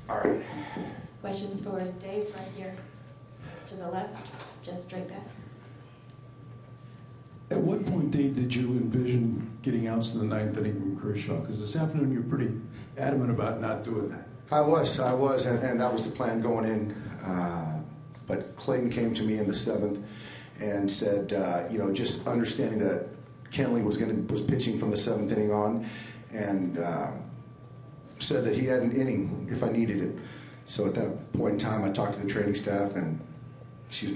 All right. Questions for Dave right here to the left, just straight back. At what point, Dave, did you envision getting outs in the ninth inning from Kershaw? Because this afternoon you're pretty adamant about not doing that. I was, and that was the plan going in. But Clayton came to me in the seventh and said, just understanding that Kenley was pitching from the seventh inning on, and said that he had an inning if I needed it. So at that point in time, I talked to the training staff and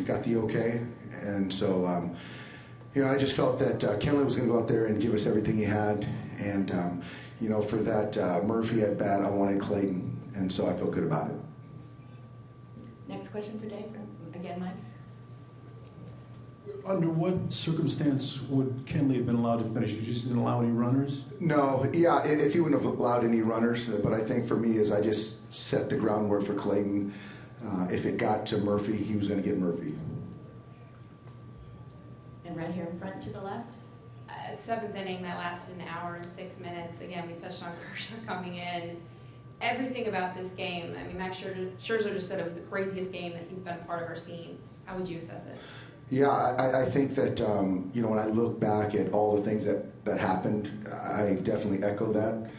got the okay. And so, I just felt that Kenley was going to go out there and give us everything he had. And, for that Murphy at bat, I wanted Clayton. And so I felt good about it. Next question for Dave. Again, Mike. Under what circumstance would Kenley have been allowed to finish? You just didn't allow any runners? No, yeah, if he wouldn't have allowed any runners. But I think for me is I just set the groundwork for Clayton. If it got to Murphy, he was going to get Murphy. And right here in front to the left. Seventh inning that lasted an hour and 6 minutes. Again, we touched on Kershaw coming in. Everything about this game, I mean, Max Scherzer just said it was the craziest game that he's been a part of our scene. How would you assess it? Yeah, I think that, when I look back at all the things that happened, I definitely echo that.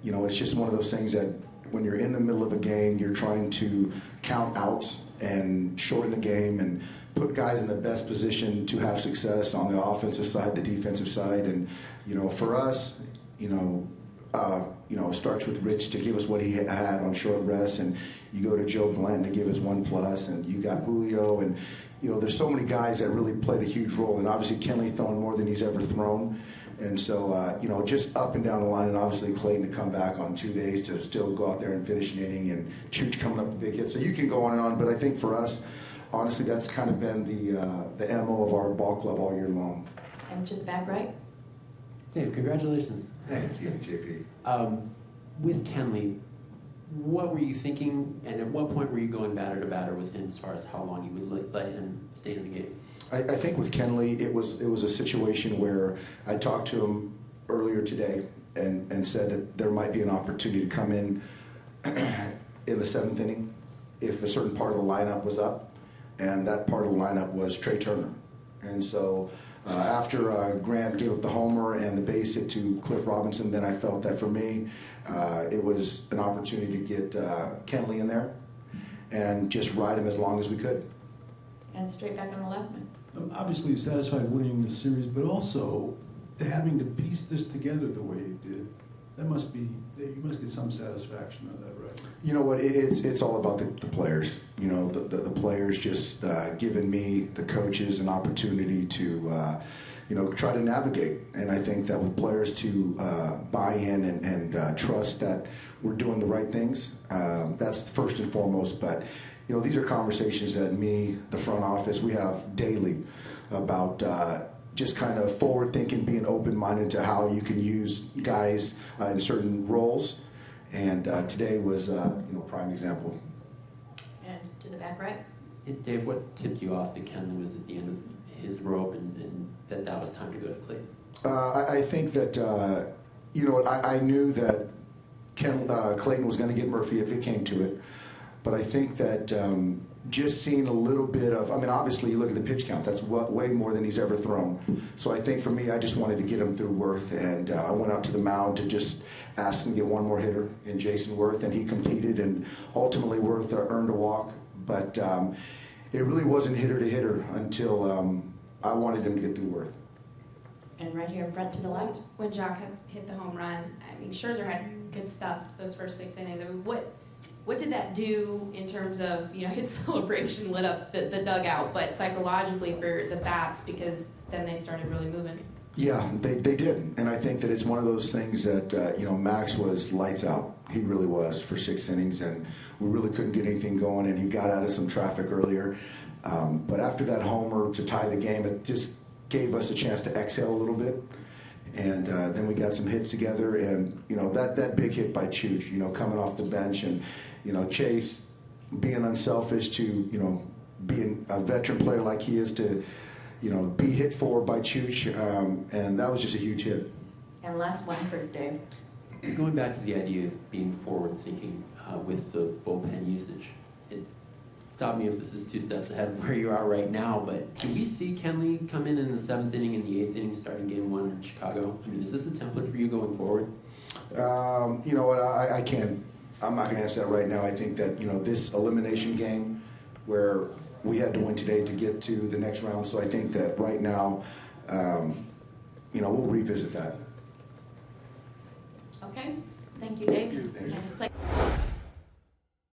It's just one of those things that when you're in the middle of a game, you're trying to count outs and shorten the game and put guys in the best position to have success on the offensive side, the defensive side. And, for us, it starts with Rich to give us what he had on short rest, and you go to Joe Blanton to give us 1+, and you got Julio, and there's so many guys that really played a huge role, and obviously Kenley throwing more than he's ever thrown, and so just up and down the line, and obviously Clayton to come back on 2 days to still go out there and finish an inning, and Chooch coming up with big hits. So you can go on and on, but I think for us, honestly, that's kind of been the MO of our ball club all year long. And to the back right. Dave, congratulations. Thank you, JP. With Kenley, what were you thinking, and at what point were you going batter to batter with him as far as how long you would let him stay in the game? I think with Kenley, it was a situation where I talked to him earlier today and said that there might be an opportunity to come in the seventh inning if a certain part of the lineup was up, and that part of the lineup was Trey Turner. And so after Grant gave up the homer and the base hit to Cliff Robinson, then I felt that for me, it was an opportunity to get Kenley in there and just ride him as long as we could. And straight back on the left. Obviously satisfied winning the series, but also having to piece this together the way you did. You must get some satisfaction out of that, right? You know what? It's all about the players. The players just giving me, the coaches, an opportunity to try to navigate. And I think that with players to buy in and trust that we're doing the right things, that's first and foremost. But these are conversations that me, the front office, we have daily about just kind of forward thinking, being open-minded to how you can use guys in certain roles. And today was prime example. And to the back right. Dave, what tipped you off that Kenley was at the end of his rope and that was time to go to Clayton? I think that, I knew that Clayton was going to get Murphy if it came to it. But I think that just seeing a little bit of, obviously you look at the pitch count, that's way more than he's ever thrown. So I think for me, I just wanted to get him through Worth, and I went out to the mound to just ask him to get one more hitter in Jason Worth, and he competed, and ultimately Worth earned a walk. But it really wasn't hitter to hitter until I wanted him to get through Worth. And right here in front to the left. When Jock hit the home run, Scherzer had good stuff those first 6 innings. What did that do in terms of, his celebration lit up the dugout, but psychologically for the bats, because then they started really moving? Yeah, they did. And I think that it's one of those things that, Max was lights out. He really was for 6 innings, and we really couldn't get anything going, and he got out of some traffic earlier. But after that homer to tie the game, it just gave us a chance to exhale a little bit. And then we got some hits together, and that big hit by Chooch, coming off the bench, and Chase being unselfish to being a veteran player like he is to be hit for by Chooch, and that was just a huge hit. And last one for Dave. Going back to the idea of being forward-thinking with the bullpen usage, stop me if this is 2 steps ahead of where you are right now, but do we see Kenley come in the 7th inning and the 8th inning starting game 1 in Chicago? I mean, is this a template for you going forward? You know what, I can't, I'm not going to answer that right now. I think that, you know, this elimination game where we had to win today to get to the next round, so I think that right now, you know, we'll revisit that. Okay, thank you, Dave. Thank you. And Clayton.